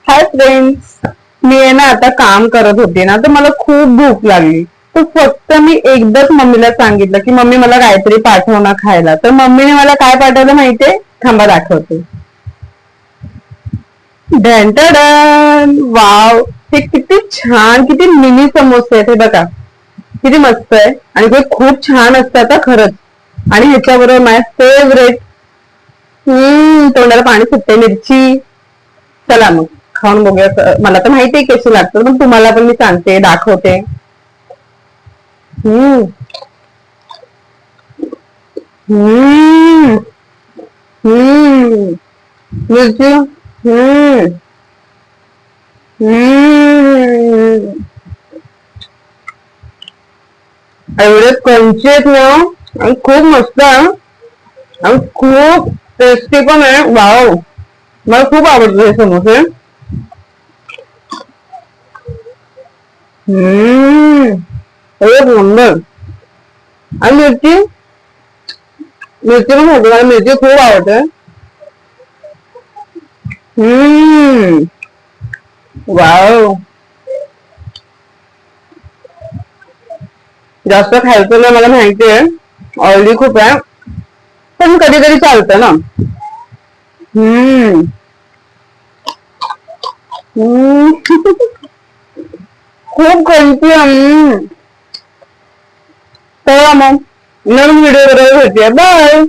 Hi friends. मी आहे ना आता काम करत होते ना, तर मला खूप भूक लागली. तर फक्त मी एकदाच मम्मीला सांगितलं की मम्मी मला काहीतरी पाठव ना खायला. तर मम्मीने मला काय पाठवलं माहितीये? थांबा दाखवते. Done wow. हे किती छान, किती मिनी समोसे आहेत हे बघा. किती मस्त आहे आणि ते खूप छान असतात हा खरंच. आणि ह्याच्याबरोबर माझ्या फेवरेट तोंडाला पाणी सुटते मिरची. चला मग खाऊन बघूया. मला तर माहितीये कशी लागतं, पण तुम्हाला पण मी सांगते, दाखवते. हम्म. हम्म. हम्म. मिरची. हम्म. हम्म. एवढे क्रंची आहेत ना, आणि खूप मस्त आहे आणि खूप टेस्टी पण आहे. वाव, मला खूप आवडते हे समोसे. एक नंबर. आणि मिरची, मिरची पण होती, मला मिरची खूप आवडते. हम्म. वाव. जास्त खायचं नाही मला माहितीये, ऑइली खूप आहे, पण कधी कधी चालतं ना. हम्म. हम्म. खूप क्रंची. तर मग नवीन व्हिडिओ बरोबर भेटूया. बाय.